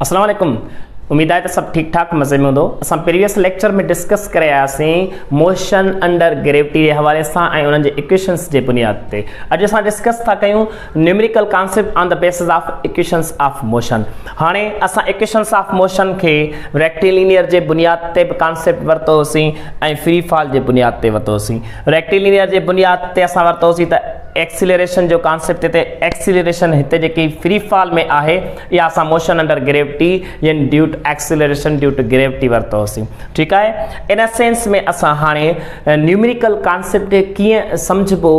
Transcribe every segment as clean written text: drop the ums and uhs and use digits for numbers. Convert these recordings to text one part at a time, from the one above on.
अस्सलाम वालेकुम। उम्मीद है तो सब ठीक ठाक मज़े में हूंदो। असां प्रीवियस लेक्चर में डिस्कस करे आयासीं मोशन अंडर ग्रेविटी के हवाले सां ऐं उन्हनि जे इक्वेशंस जे बुनियाद ते। अॼु असां डिस्कस था कयूं numerical concept on the basis of equations of motion. हाणे असां इक्वेशंस ऑफ मोशन खे रेक्टिलिनियर जे बुनियाद ते बि कॉन्सेप्ट वरितो होसीं ऐं फ्री फॉल जे बुनियाद ते वरितो होसीं। रेक्टिलिनियर जे बुनियाद ते असां वरितो होसीं त एक्सीलरेशन जो कॉन्सेप्ट हिते एक्सीलरेशन हिते जेकी फ्री फॉल में आहे या असां मोशन अंडर ग्रेविटी यानी due to acceleration due to gravity वरितो होसीं। ठीकु आहे। इन सेंस में असां हाणे न्यूमेरिकल कॉन्सेप्ट कीअं सम्झबो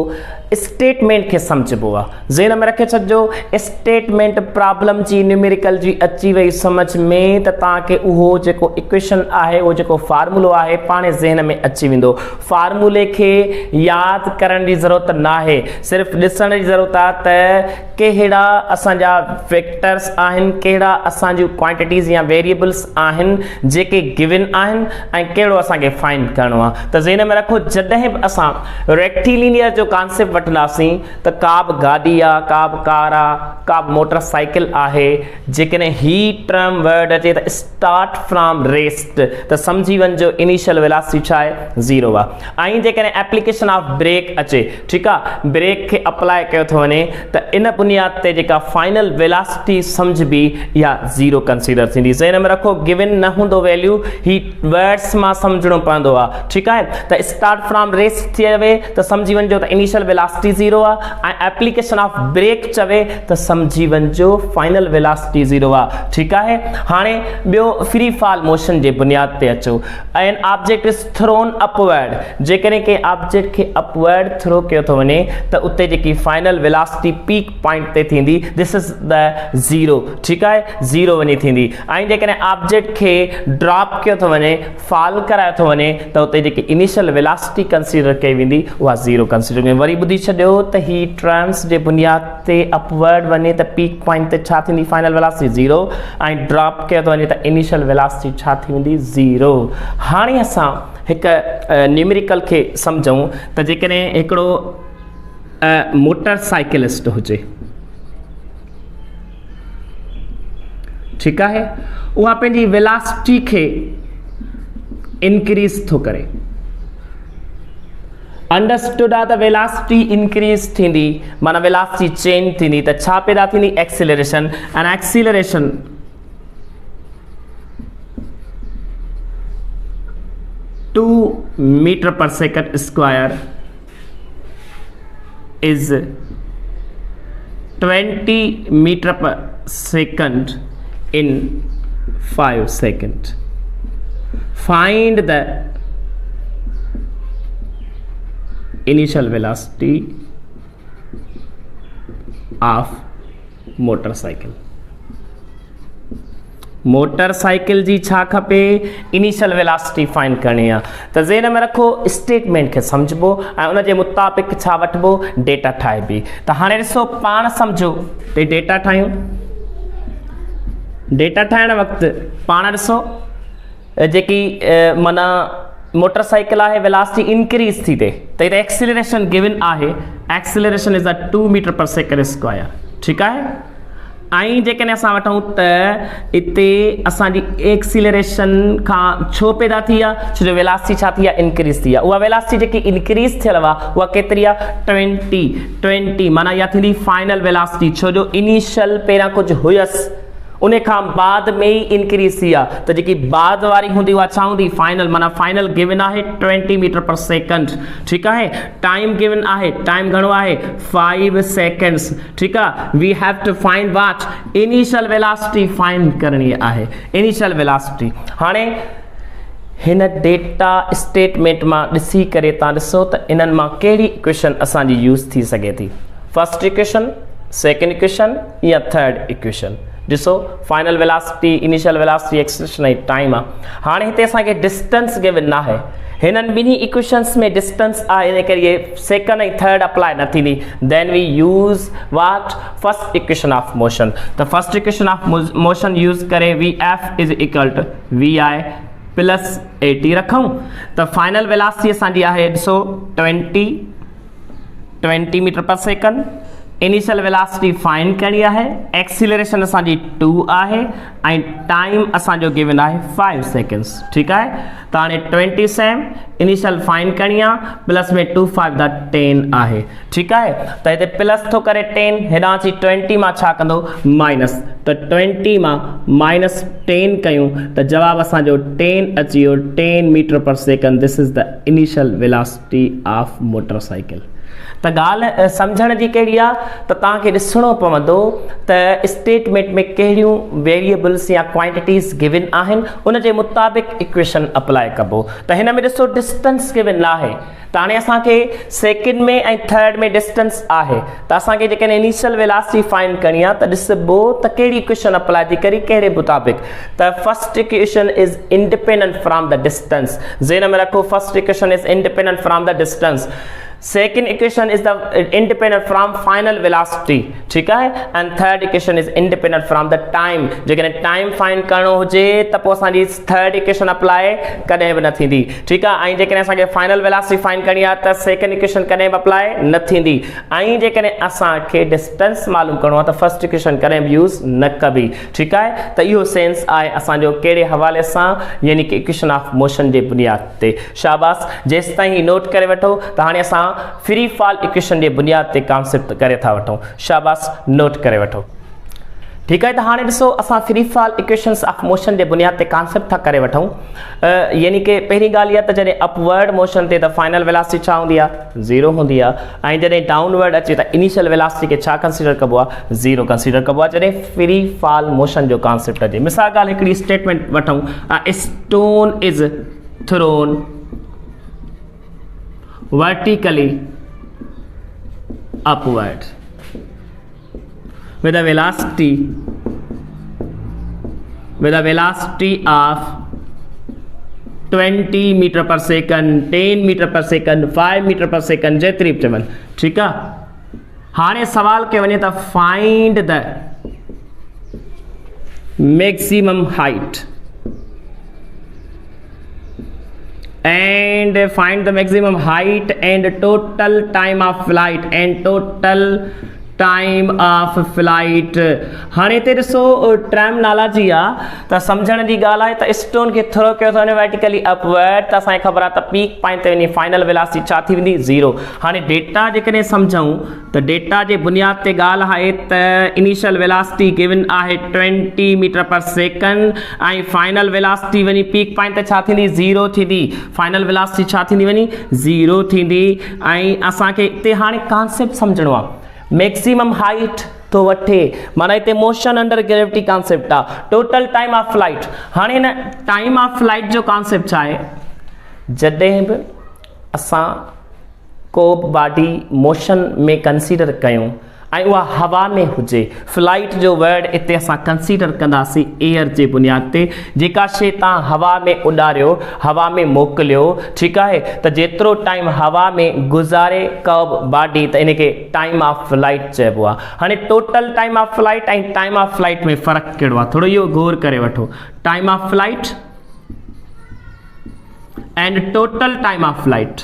स्टेटमेंट के समझबो आहे। ज़हन में रखे छॾिजो स्टेटमेंट प्रॉब्लम जी न्यूमेरिकल जी अची वई समझ में त तव्हांखे उहो जेको इक्वेशन आहे उहो जेको फार्मूलो आहे पाणे ज़हन में अची वेंदो। फार्मूले खे यादि करण जी ज़रूरत न आहे, सिर्फ़ु ॾिसण जी ज़रूरत आहे त कहिड़ा असांजा फैक्टर्स आहिनि, कहिड़ा असांजूं क्वांटिटीज़ या वेरिएबल्स आहिनि जेके गिवन आहिनि ऐं कहिड़ो असांखे फाइंड करिणो आहे। त ज़हन में रखो जॾहिं बि असां रेक्टिलिनियर जो कॉन्सेप्ट वठंदासीं त का बि गाॾी आहे, का बि कार आहे, का बि मोटरसाइकिल आहे, जेकॾहिं ही टर्म वर्ड अचे त स्टार्ट फ्रॉम रेस्ट त सम्झी वञिजो इनिशियल वेलोसिटी छा आहे, ज़ीरो आहे। ऐं जेकॾहिं एप्लीकेशन ऑफ ब्रेक अचे, ठीकु आहे, ब्रेक खे अप्लाई कयो थो वञे त इन बुनियाद ते जेका फाइनल वेलोसिटी सम्झबी इहा ज़ीरो कंसीडर थींदी। ज़हन में रखो गिवन न हूंदो वैल्यू, ही वर्ड्स मां सम्झणो पवंदो आहे। ठीकु आहे। त स्टार्ट फ्रॉम रेस्ट चवे त सम्झी वञिजो त इनिशियल वेलोसिटी ज़ीरो आहे ऐं एप्लीकेशन ऑफ ब्रेक चवे त सम्झी वञिजो फाइनल वेलोसिटी ज़ीरो आहे। ठीकु आहे। हाणे ॿियो फ्री फॉल मोशन जे बुनियाद ते अचो। An object is throne upward, जेकॾहिं के ऑब्जेक्ट खे अपवर्ड थ्रो कयो थो वञे त उते जेकी फाइनल वेलोसिटी पीक पॉइंट ते थींदी दिस इज द ज़ीरो। ठीकु आहे, ज़ीरो वञी थींदी। ऐं जेकॾहिं ऑब्जेक्ट खे ड्रॉप कयो थो वञे, फॉल करायो थो वञे त उते जेकी इनिशियल वेलोसिटी कंसीडर कई वेंदी उहा ज़ीरो कंसीडर कई। वरी ॿुधी छॾियो त ही टर्म्स जे बुनियाद ते अपवर्ड वञे त पीक पॉइंट ते छा थींदी, फाइनल वेलोसिटी ज़ीरो, ऐं ड्रॉप कयो थो वञे त इनिशियल वेलोसिटी छा थी वेंदी, ज़ीरो। हाणे असां हिकु न्यूमेरिकल खे सम्झूं त जेकॾहिं हिकिड़ो मोटरसाइकिलिस्ट हुजे, ठीकु आहे, उहा पंहिंजी वेलोसिटी खे इंक्रीज़ थो करे। अंडरस्टूड आहे त वेलोसिटी इंक्रीज थींदी माना वेलोसिटी चेंज थींदी त छा पैदा थींदी, acceleration. And acceleration two metre per second square is 20 metre per second in 5 second. Find the initial velocity of motorcycle। Motorcycle जी छा खपे, इनिशियल वेलोसिटी फाइंड करणी आहे। त ज़हन में रखो स्टेटमेंट खे सम्झबो ऐं उन जे मुताबिक़ छा वठिबो, डेटा ठाहिबी। त हाणे ॾिसो पाण सम्झो त डेटा ठाहियूं। डेटा ठाहिण वक़्तु पाण ॾिसो जेकी माना मोटरसाइकिल आहे वेलोसिटी इंक्रीज थी थिए त हिते एक्सीलरेशन गिवन आहे, acceleration is 2 metre per second square. ठीकु आहे। ऐं जेकॾहिं असां वठूं त हिते असांजी एक्सीलरेशन खां छो पैदा थी आहे, छो जो वेलोसिटी छा थी आहे, इंक्रीज थी आहे। उहा वेलोसिटी जेकी इंक्रीज थियल आहे उहा केतिरी आहे, 20 माना इहा थींदी फाइनल वेलोसिटी, छो जो इनिशियल पहिरियां कुझु हुयसि उन खां बाद में ई इंक्रीज थी आहे त जेकी बाद वारी हूंदी उहा छा हूंदी, फाइनल, माना फाइनल गिवन आहे 20 मीटर पर सेकंड। ठीकु आहे। टाइम गिवन आहे, टाइम घणो आहे, 5 सेकंड्स। ठीकु आहे। We have to find what, initial velocity find करणी आहे, इनिशियल वेलोसिटी। हाणे हिन डेटा स्टेटमेंट मां ॾिसी करे तव्हां ॾिसो त इन्हनि मां कहिड़ी इक्वेशन असांजी यूज़ थी सघे थी, फर्स्ट इक्वेशन, सेकंड इक्वेशन या थर्ड इक्वेशन। ॾिसो final velocity, initial velocity, acceleration ऐं टाइम आहे। हाणे हिते असांखे डिस्टेंस गिवन न आहे, हिननि ॿिन्ही इक्वेशंस में डिस्टेंस आहे, इन करे इहे सेकंड ऐं थर्ड अप्लाई न थींदी। Then we use what, first equation of motion. त first equation of motion use करे v f is equal to v i plus 80 रखूं त फाइनल वेलोसिटी असांजी आहे ॾिसो 20 metre per second initial velocity find करणी आहे, एक्सीलरेशन असांजी 2 आहे ऐं टाइम असांजो गिवन आहे 5 सेकेंड्स। ठीकु आहे, त हाणे 20 सेम इनिशियल फाइंड करणी आहे, प्लस में 2 5 द 10 आहे। ठीकु आहे, त हिते प्लस थो करे 10, हेॾां अची 20 मां छा कंदो माइनस, त 20 मां माइनस 10 कयूं त जवाब असांजो 10 अची वियो, 10 मीटर पर second. This is the initial velocity of motorcycle. त ॻाल्हि सम्झण जी कहिड़ी आहे त तव्हांखे ॾिसणो पवंदो त स्टेटमेंट में कहिड़ियूं वेरिएबल्स या क्वांटिटीज़ गिवन आहिनि, उन जे मुताबिक़ इक्वेशन अप्लाई कबो। त हिन में ॾिसो डिस्टेंस गिवन आहे, त हाणे असांखे सेकेंड में ऐं थर्ड में डिस्टेंस आहे, त असांखे जेकॾहिं इनिशियल वेलोसिटी फाइंड करणी आहे त ॾिसबो त कहिड़ी इक्वेशन अप्लाई थी करी, कहिड़े मुताबिक़। त first equation is independent from the distance, ज़हन में रखो first equation is independent from the distance. Second equation is the independent from final velocity, ठीक है, and third equation is independent from the time। जेकॾहिं टाइम फाइंड करणो हुजे त पोइ असांजी थर्ड इक्वेशन अप्लाई कॾहिं बि न थींदी। ठीकु आहे, ऐं जेकॾहिं असांखे फाइनल वेलोसिटी फाइंड करणी आहे त सेकेंड इक्वेशन कॾहिं बि अप्लाई न थींदी। ऐं जेकॾहिं असांखे डिस्टेंस मालूम करणो आहे त फर्स्ट इक्वेशन कॾहिं बि यूज़ न कबी। ठीकु आहे, त इहो सेंस आहे असांजो कहिड़े हवाले सां, यानी कि इक्वेशन ऑफ मोशन जे बुनियाद ते। शाबाश, जेसि ताईं नोट करे वठो त हाणे असां फ्री फॉल इक्वेशन जे बुनियाद ते कॉन्सेप्ट करे था वठूं। शाबाश, नोट करे वठो। ठीकु आहे, त हाणे ॾिसो असां free fall equations of motion जे बुनियाद ते कॉन्सेप्ट था करे वठूं। यानी कि पहिरीं ॻाल्हि इहा त जॾहिं अपवर्ड मोशन ते त फाइनल वेलोसिटी छा हूंदी आहे, 0 हूंदी आहे, ऐं जॾहिं डाउनवर्ड अचे त इनिशियल वेलोसिटी खे छा कंसीडर कबो आहे, 0 कंसीडर कबो आहे जॾहिं फ्री फॉल मोशन जो कॉन्सेप्ट अचे। मिसाल ॻाल्हि हिकिड़ी स्टेटमेंट वठूं, a stone is thrown vertically upward with a velocity of 20 meter per second, 10 meter per second, 5 meter per second, जेतिरी बि चवनि। ठीकु आहे, हाणे सवाल कयो वञे त find the maximum height and find the maximum height and total time of flight हाणे हिते ॾिसो टर्मिनोलॉजी आहे त सम्झण जी ॻाल्हि आहे त स्टोन खे थ्रो कयो अथव वर्टिकली अपवर्ड, त असांखे ख़बर आहे त पीक पॉइंट ते वञी फाइनल वेलोसिटी छा थी वेंदी, 0। हाणे डेटा जेकॾहिं सम्झूं त डेटा जे बुनियाद ते ॻाल्हि आहे त इनिशियल वेलोसिटी गिवन आहे 20 मीटर पर सेकेंड ऐं फाइनल वेलोसिटी वञी पीक पॉइंट ते छा थींदी, 0 थींदी। फाइनल वेलोसिटी छा थींदी वञी, 0 थींदी। ऐं असांखे हिते हाणे कॉन्सेप्ट सम्झणो आहे, मैक्सिमम हाइट तो वठे, माना इते मोशन अंडर ग्रेविटी कॉन्सेप्ट आहे, टोटल टाइम ऑफ फ्लाइट। हाणे हिन टाइम ऑफ फ्लाइट जो कॉन्सेप्ट छा आहे, जॾहिं बि असां को बि बॉडी मोशन में कंसीडर कयूं ऐं उहा हवा में हुजे, फ्लाइट जो वर्ड इते असां कंसीडर कंदासीं एयर जे बुनियाद ते। जेका शइ तव्हां हवा में उॾारियो, हवा में मोकिलियो, ठीकु आहे, त जेतिरो टाइम हवा में गुज़ारे को बि बॉडी, त इनखे टाइम ऑफ फ्लाइट चइबो आहे। हाणे टोटल टाइम ऑफ फ्लाइट ऐं टाइम ऑफ फ्लाइट में फ़र्क़ु कहिड़ो आहे, थोरो इहो गौर करे वठो। Time of flight and total time of flight,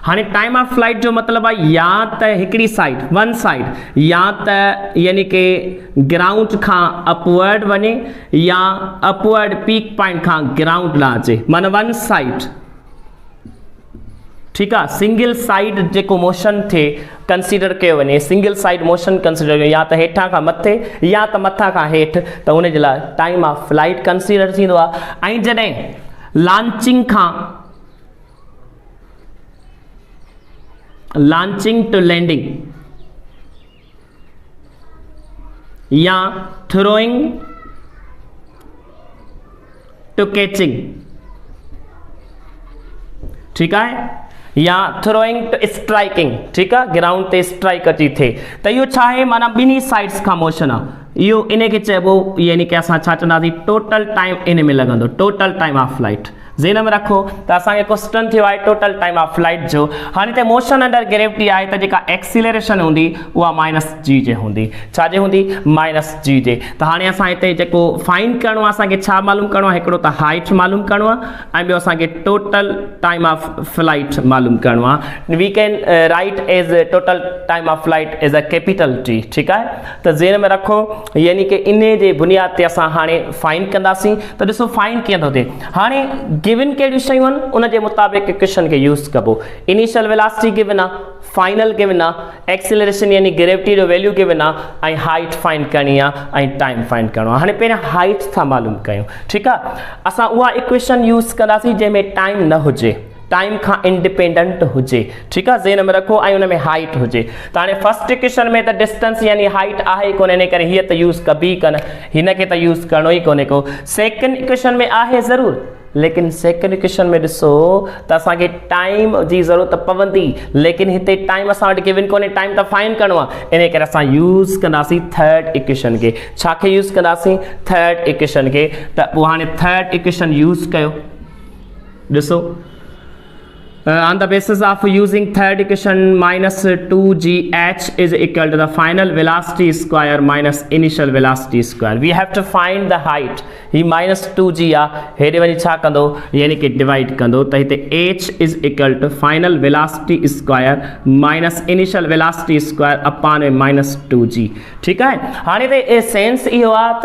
हाणे टाइम ऑफ फ्लाइट जो मतिलबु आहे या त हिकिड़ी साइड, वन साइड, या त यानी कि ग्राउंड खां अपवर्ड वञे या अपवर्ड पीक पॉइंट खां ग्राउंड न अचे, माना वन साइड। ठीकु आहे, सिंगल साइड जेको मोशन थिए कंसीडर कयो वञे, सिंगल साइड मोशन कंसीडर कयो, या त हेठां खां मथे या त मथां खां हेठि, त उन जे लाइ टाइम ऑफ फ्लाइट कंसीडर थींदो आहे। ऐं जॾहिं लॉन्चिंग टू लैंडिंग या थ्रोइंग टू कैचिंग, ठीकु आहे, या थ्रोइंग टू स्ट्राइकिंग, ठीकु आहे, ग्राउंड ते स्ट्राइक अची थिए, त इहो छा आहे, माना ॿिन्ही साइड्स खां मोशन आहे। इहो इन खे चइबो, यानी कि असां छा चवंदासीं, टोटल टाइम इन में लॻंदो, टोटल टाइम ऑफ फ्लाइट। ज़हन में रखो त असांखे क्वेश्चन थियो आहे टोटल टाइम ऑफ फ्लाइट जो। हाणे त मोशन अंडर ग्रेविटी आहे त जेका एक्सीलरेशन हूंदी उहा माइनस जी जे हूंदी, छाजे हूंदी माइनस जी जे। त हाणे असां हिते जेको फाइंड करणो आहे असांखे छा मालूम करणो आहे, हिकिड़ो त हाइट मालूम करणो आहे ऐं ॿियो असांखे टोटल टाइम ऑफ फ्लाइट मालूम करणो आहे। We can write as total time of flight as a capital T, ठीकु आहे। त ज़हन में रखो यानी कि इन जे बुनियाद ते असां हाणे फाइंड कंदासीं। त ॾिसो फाइंड कीअं थो थिए, हाणे गिवन कहिड़ियूं शयूं आहिनि उन जे मुताबिक़ इक्वेशन खे यूज़ कबो। इनिशियल वेलोसिटी गिवन आहे, फाइनल गिवन आहे, एक्सीलरेशन यानी ग्रेविटी जो वैल्यू गिवन आहे ऐं हाइट फाइंड करणी आहे ऐं टाइम फाइंड करणो आहे। हाणे पहिरियां हाइट था मालूम कयूं, ठीकु आहे। असां उहा इक्वेशन यूज़ कंदासीं जंहिंमें टाइम न हुजे, टाइम खां इंडिपेंडेंट हुजे, ठीकु आहे, ज़हन में रखो ऐं उन में हाइट हुजे। त हाणे फर्स्ट इक्वेशन में त डिस्टेंस यानी हाइट आहे कोन, इन करे हीअ त यूज़ कबी कोन, हिन खे त यूज़ करणो ई कोन्हे को। सेकेंड इक्वेशन में आहे ज़रूरु, लेकिन सेकेंड इक्वेशन में ॾिसो त असांखे टाइम जी ज़रूरत पवंदी, लेकिन हिते टाइम असां वटि गिवन कोन्हे, टाइम त फाइंड करणो आहे। इन करे असां यूज़ कंदासीं थर्ड इक्वेशन खे। छा खे यूज़ कंदासीं, थर्ड इक्वेशन खे। त पोइ हाणे थर्ड इक्वेशन यूज़ कयो, ॾिसो on the basis of using third equation minus 2gh is equal to the final velocity square minus initial velocity square. We have to find the height. ही minus 2g आहे, हेॾे वञी छा कंदो यानी कि डिवाइड कंदो, त हिते h is equal to final velocity square minus initial velocity square upon minus 2g, ठीकु आहे। हाणे त सेंस इहो आहे त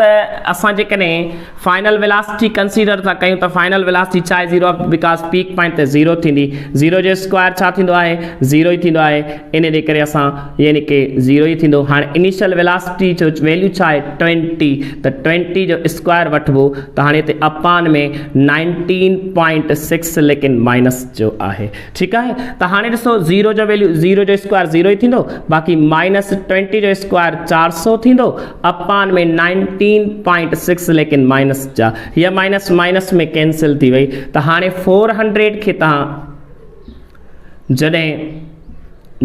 असां जेकॾहिं फाइनल वेलोसिटी कंसीडर था कयूं त फाइनल वेलोसिटी छा आहे, ज़ीरो आहे, बिकॉज पीक पॉइंट ते ज़ीरो थींदी, ज़ीरो जो स्क्वायर छा थींदो आहे, ज़ीरो ई थींदो आहे, इन जे करे असां यानी कि ज़ीरो ई थींदो। हाणे इनिशियल वेलोसिटी जो वैल्यू छा आहे 20, त 20 जो स्क्वायर वठिबो, त हाणे हिते अपान में 19.6 लेकिन माइनस जो आहे, ठीकु आहे। त हाणे ॾिसो ज़ीरो जो वैल्यू, ज़ीरो जो स्क्वायर ज़ीरो ई थींदो, बाक़ी माइनस 20 जो स्क्वायर 400 थींदो, अपान में 19.6 लेकिन माइनस जा, हीअ माइनस माइनस में कैंसिल थी वई। त हाणे 400 खे तव्हां जॾहिं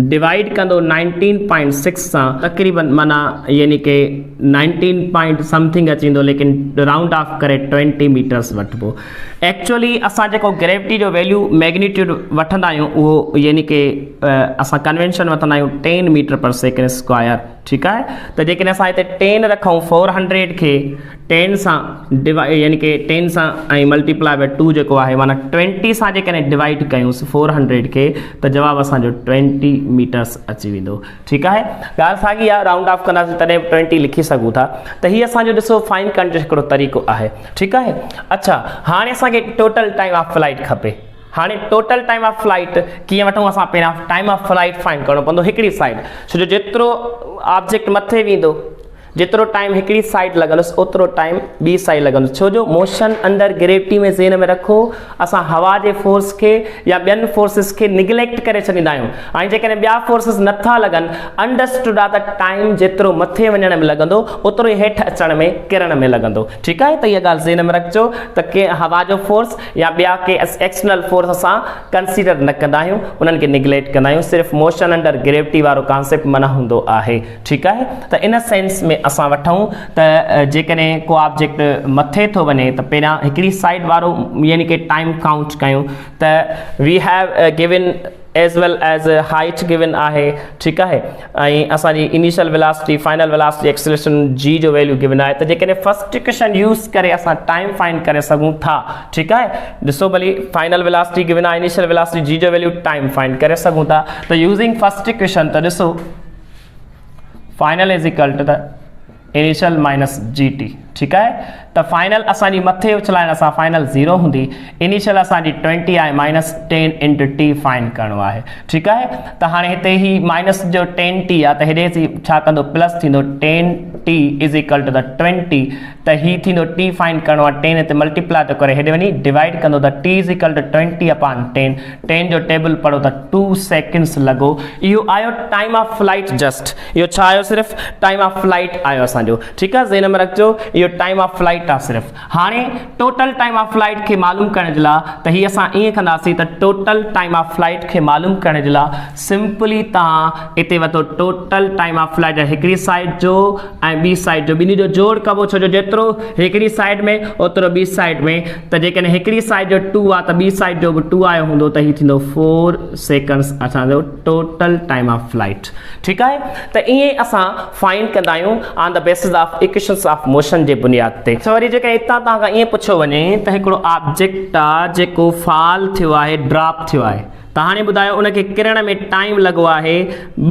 डिवाइड कंदो 19.6 सां, तक़रीबन माना यानी कि 19 पॉइंट समथिंग अची वेंदो, लेकिन राउंड ऑफ करे 20 मीटर्स वठिबो। एक्चुअली असां जेको ग्रेविटी जो वैल्यू मैग्नीट्यूड वठंदा आहियूं उहो यानी कि असां कन्वेंशन वठंदा आहियूं 10 मीटर पर सेकेंड स्क्वायर, ठीकु आहे। त जेकॾहिं असां हिते 10 रखूं, 400 खे 10 सां डिवाइड यानी कि 10 सां ऐं मल्टीप्लाई बाय 2 जेको आहे माना 20 सां जेकॾहिं डिवाइड कयूंसि 400 खे, त जवाबु असांजो 20 मीटर्स अची वेंदो, ठीकु आहे। ॻाल्हि साॻी आहे, राउंड ऑफ कंदासीं तॾहिं 20 लिखी सघूं था। त हीअ असांजो ॾिसो फाइंड करण जो हिकिड़ो तरीक़ो आहे, ठीकु आहे। अच्छा, हाणे असांखे टोटल टाइम ऑफ फ्लाइट खपे। हाणे टोटल टाइम ऑफ फ्लाइट कीअं वठूं, असां पहिरियां टाइम ऑफ फ्लाइट फाइंड करणो पवंदो हिकिड़ी साइड, छो जो जेतिरो ऑब्जेक्ट मथे वेंदो, जेतिरो टाइम हिकिड़ी साइड लॻंदुसि ओतिरो टाइम ॿी साइड लॻंदुसि, छो जो मोशन अंडर ग्रेविटी में ज़हन में रखो असां हवा जे फोर्स खे या ॿियनि फोर्सिस खे निगलेक्ट करे छॾींदा आहियूं, ऐं जेकॾहिं ॿिया फोर्सिस नथा लॻनि, अंडरस्टूड आहे त टाइम जेतिरो मथे वञण में लॻंदो ओतिरो ई हेठि अचण में किरण में लॻंदो, ठीकु आहे। त इहा ॻाल्हि ज़हन में रखिजो त के हवा जो फोर्स या ॿिया के एक्सटर्नल फोर्स असां कंसीडर न कंदा आहियूं, उन्हनि खे निगलेक्ट कंदा आहियूं, सिर्फ़ु मोशन अंडर ग्रेविटी वारो कॉन्सेप्ट मना हूंदो आहे, ठीकु आहे। त इन सेंस में असां वठूं त जेकॾहिं को ऑब्जेक्ट मथे थो वञे त पहिरियां हिकिड़ी साइड वारो यानी कि टाइम काउंट कयूं त we have given as well as height given आहे, ठीकु आहे, ऐं असांजी initial velocity, final velocity, acceleration जी जो वैल्यू गिवन आहे। त जेकॾहिं फर्स्ट इक्वेशन यूज़ करे असां टाइम फाइंड करे सघूं था, ठीकु आहे। ॾिसो भली फाइनल वेलोसिटी गिवन आहे, इनिशियल वेलोसिटी जी जो वैल्यू, टाइम फाइंड करे सघूं था। त यूज़िंग फर्स्ट इक्वेशन त ॾिसो final is equal to the initial minus gt, ठीकु आहे। त फाइनल असांजी मथे उछलाइण सां फाइनल 0 हूंदी, इनिशियल असांजी 20 आहे, माइनस 10 इंटू टी फाइंड करणो आहे, ठीकु आहे। त हाणे हिते ही माइनस जो 10t आहे त हेॾे छा कंदो प्लस थींदो 10t is equal to the 20, त ही थींदो t फाइंड करणो आहे, 10 हिते मल्टीप्लाई थो करे हेॾे वञी डिवाइड कंदो त t is equal to 20 upon 10, 10 जो टेबल पढ़ो त 2 सेकेंड्स लॻो। इहो आयो टाइम ऑफ फ्लाइट, जस्ट इहो छा आयो, सिर्फ़ु टाइम ऑफ फ्लाइट आयो असांजो। असांजो, ठीकु आहे, ज़हन में रखिजो इहो टाइम ऑफ फ्लाइट आहे सिर्फ़ु। हाणे टोटल टाइम ऑफ फ्लाइट खे मालूम करण जे लाइ त हीअ असां ईअं कंदासीं त टोटल टाइम ऑफ फ्लाइट खे मालूम करण जे लाइ सिंपली तव्हां हिते वठो टोटल टाइम ऑफ फ्लाइट हिकिड़ी साइड जो ऐं ॿी साइड जो, ॿिन्ही जो जोड़ कबो, छो जो जेतिरो हिकिड़ी साइड में ओतिरो ॿी साइड में, त जेकॾहिं हिकिड़ी साइड जो 2 आहे त ॿी साइड जो बि 2 आयो हूंदो त हीउ थींदो 4 सेकंड्स असांजो टोटल टाइम ऑफ फ्लाइट, ठीकु आहे। त ईअं असां फाइंड कंदा आहियूं on the basis of equations of motion जे बुनियाद ते। वरी जेके हितां तव्हांखां ईअं पुछियो वञे त हिकिड़ो ऑब्जेक्ट आहे जेको फॉल थियो आहे, ड्रॉप थियो आहे, त हाणे ॿुधायो उनखे किरण में टाइम लॻो आहे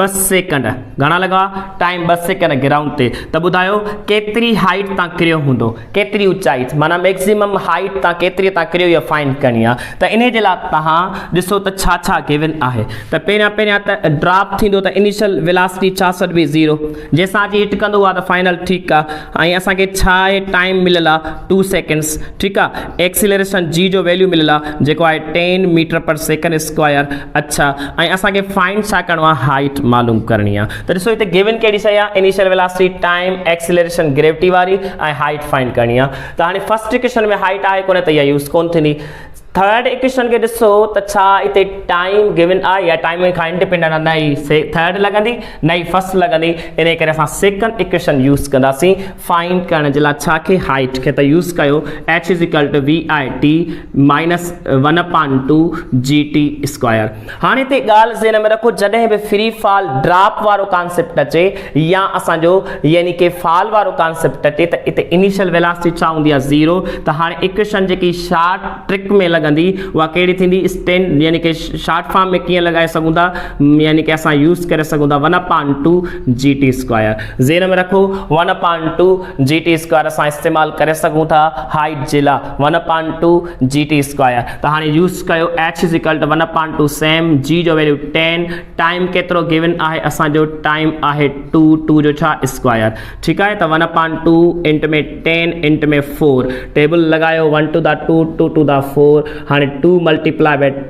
2 सेकंड। घणा लॻा? टाइम 2 सेकंड ग्राउंड ते। त ॿुधायो केतिरी हाइट तां किरियो हूंदो, केतिरी ऊचाई, माना मैक्सिमम हाइट तां केतिरी तां किरियो इहो फाइंड करणी आहे। त इन जे लाइ तव्हां ॾिसो त छा छा गिवन आहे। त पहिरियां त ड्रॉप थींदो त इनिशियल वेलोसिटी छा सॾिबी 0, जंहिंसां जी हिट कंदो आहे त फाइनल ठीकु आहे। ऐं असांखे छा आहे टाइम मिलियल आहे 2 सेकंड्स, ठीकु आहे। एक्सीलरेशन जी जो वैल्यू मिलियल आहे जेको आहे 10 मीटर पर सेकंड स्क्वायर। अच्छा, ऐं असांखे फाइंड छा करणो आहे? हाइट मालूम करणी आहे। त ॾिसो हिते गिवन कहिड़ी शइ आहे? Initial velocity, time, acceleration, gravity वारी ऐं हाइट फाइंड करणी आहे। त हाणे फर्स्ट इक्वेशन में हाइट आहे कोन त इहा यूज़ कोन थींदी। थर्ड इक्वेशन के ॾिसो त छा हिते टाइम गिवन आहे या टाइम खां इंडिपेंडेंट आहे? नहीं, थर्ड लॻंदी, नहीं फर्स्ट लॻंदी। इन करे असां सेकंड इक्वेशन यूज़ कंदासीं फाइंड करण जे लाइ। छा खे? हाइट खे। त यूज़ कयो h = VIT - 1/2 GT स्क्वायर। हाणे हिते ॻाल्हि ज़हन में रखो, जॾहिं बि फ्री फॉल ड्रॉप वारो कॉन्सेप्ट अचे या असांजो यानी कि फॉल वारो कॉन्सेप्ट अचे त हिते इनिशियल वेलोसिटी छा हूंदी आहे? 0। त हाणे इक्वेशन जेकी शॉर्ट ट्रिक में लॻंदी उहा कहिड़ी थींदी? स्टैंड यानी कि शॉर्ट फॉर्म में कीअं लॻाए सघूं था, यानी कि असां यूज़ करे सघूं था 1/2 GT स्क्वायर। ज़हन में रखो 1/2 GT स्क्वायर असां इस्तेमालु करे सघूं था हाइट जे लाइ, 1/2 GT स्क्वायर। त हाणे यूज़ कयो h = 1/2 सेम, g जो वैल्यू 10, टाइम केतिरो गिवन आहे? असांजो टाइम आहे 2 जो छा? स्क्वायर, ठीकु आहे। त 1/2 इंट में 10 इंट में 4, टेबल लॻायो 1 to the 2 2 to the 4। हाणे 2 ×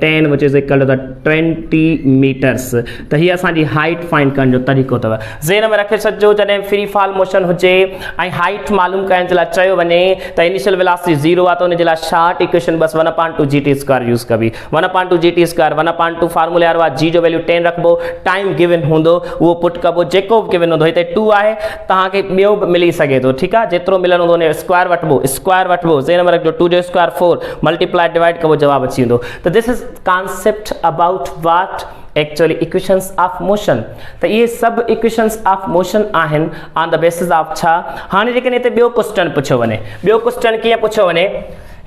10 which is equal to the 20 metres. त हीअ असांजी हाइट फाइंड करण जो तरीक़ो अथव। ज़हन में रखे छॾिजो जॾहिं फ्री फॉल मोशन हुजे ऐं हाइट मालूम करण जे लाइ चयो वञे त इनिशियल वेलोसिटी 0 आहे त उन जे लाइ शॉर्ट इक्वेशन बस 1/2 GT स्क्वायर यूज़ कबी। 1/2 GT स्क्वायर 1/2 फार्मूले वारो आहे, g जो वैल्यू 10 रखबो, टाइम गिवन हूंदो उहो पुट कबो, जेको बि गिवन हूंदो। हिते 2 आहे, तव्हांखे ॿियो बि मिली सघे थो, ठीकु आहे। जेतिरो मिलंदो हूंदो उन स्क्वायर वठिबो। ज़हन में रखिजो 2 जो स्क्वायर 4 मल्टीप्लाई डिवाइड कबो, जवाब अची वेंदो। त this is concept about what actually equations of motion. त ये सब इक्वेशंस ऑफ मोशन आहिनि ऑन द बेसिस ऑफ छा? हाणे जेकॾहिं हिते ॿियो क्वेश्चन पुछियो वञे, ॿियो क्वेश्चन कीअं पुछियो वञे?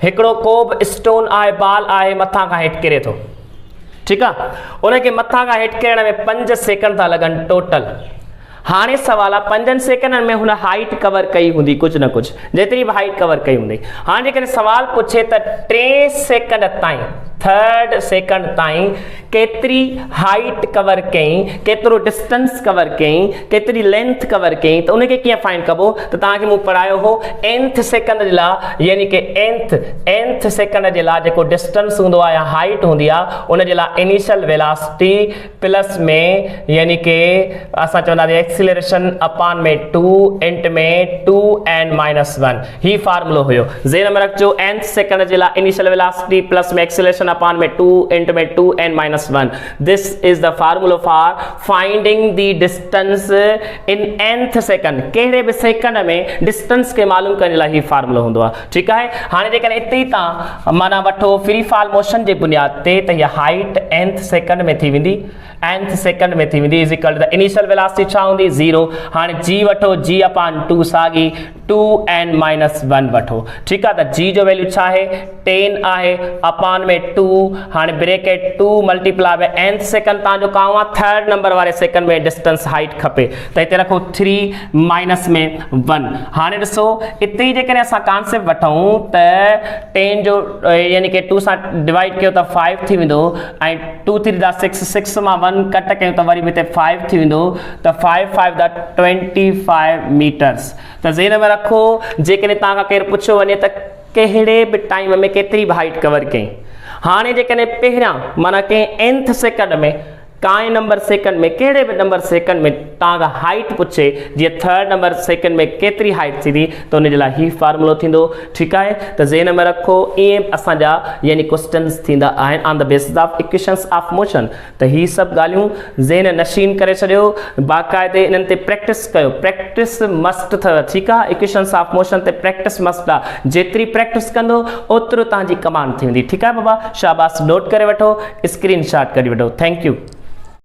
हिकिड़ो को बि स्टोन आहे, बाल आहे, मथां खां हेठि किरे थो, ठीकु आहे। उनखे मथां खां हेठि किरण में 5 सेकंड था लॻनि टोटल। हाणे सवाल आहे 5 सेकंडनि में हुन हाइट कवर कई हूंदी कुझु न कुझु, जेतिरी बि हाइट कवर कई हूंदी। हाणे जेकॾहिं सवाल पुछे त 3 सेकंड ताईं, 3rd सेकंड ताईं केतिरी हाइट कवर कयईं, केतिरो डिस्टेंस कवर कयईं, केतिरी लेंथ कवर कयईं, त उनखे कीअं फाइंड कबो? त तव्हांखे मूं पढ़ायो हो nth सेकंड जे लाइ, यानी कि nth सेकंड जे लाइ जेको डिस्टेंस हूंदो आहे या हाइट हूंदी आहे उन जे लाइ इनिशियल वेलोसिटी प्लस में यानी कि असां चवंदासीं एक्सीलरेशन अपॉन में 2 इंट में 2n-1 ही फार्मूलो हुयो। ज़हन में रखिजो nth सेकंड जे लाइ इनिशियल वेलोसिटी प्लस में एक्सीलरेशन upon में 2 इंट में 2n-1। This is the formula for finding the distance in nth second। कहिड़े बि सेकंड में डिस्टेंस के मालूम करण लाइ ही फार्मूला हूंदो आहे, ठीकु आहे। हाणे जेकॾहिं हिते ई तव्हां माना वठो फ्री फॉल मोशन जे बुनियाद ते त हीअ हाइट nth सेकंड में थी वेंदी, nth सेकंड में थी वेंदी is equal to the initial velocity छा हूंदी? 0। हाणे g वठो, g अपॉन 2 साॻी 2n-1 वठो, ठीकु आहे। त g जो वैल्यू छा आहे? 10 आहे, अपॉन में 2, हाणे bracket 2 multiply by nth second तव्हांजो काउं आहे 3rd नंबर वारे सेकंड में डिस्टेंस हाइट खपे, त हिते रखो 3 माइनस में 1। हाणे ॾिसो हिते ई जेकॾहिं असां कॉन्सेप्ट वठूं त 10 जो यानी कि 2 सां डिवाइड कयो त 5 थी वेंदो ऐं 2 3 दा 6, 6 मां 1 कट कयूं त वरी बि हिते 5 थी वेंदो, त 5 5 दा 25 मीटर्स। त ज़हन में रखो जेकॾहिं तव्हां खां केरु पुछियो वञे त कहिड़े बि टाइम में केतिरी बि हाइट कवर कयईं, हाणे जेकॾहिं पहिरियां माना कंहिं nth सेकंड में काएं नंबर सेकंड में कहिड़े बि नंबर सेकंड में तव्हां खां हाइट पुछे, जीअं थर्ड नंबर सेकंड में केतिरी हाइट थींदी, त उन जे लाइ ही फार्मूलो थींदो। ठीकु आहे, त ज़हन में रखो ईअं असांजा यानी क्वेश्चन्स थींदा आहिनि on the basis of equations of motion. त ही सभु ॻाल्हियूं ज़हन नशीन करे छॾियो, बाक़ाइदे इन्हनि ते प्रैक्टिस कयो, प्रैक्टिस मस्ट अथव। ठीकु आहे, इक्वेशंस ऑफ मोशन ते प्रैक्टिस मस्ट आहे, जेतिरी प्रैक्टिस कंदो ओतिरो तव्हांजी कमांड थींदी। ठीकु आहे बाबा, शाबाश, नोट करे वठो, स्क्रीन शॉट कढी वठो। Thank U.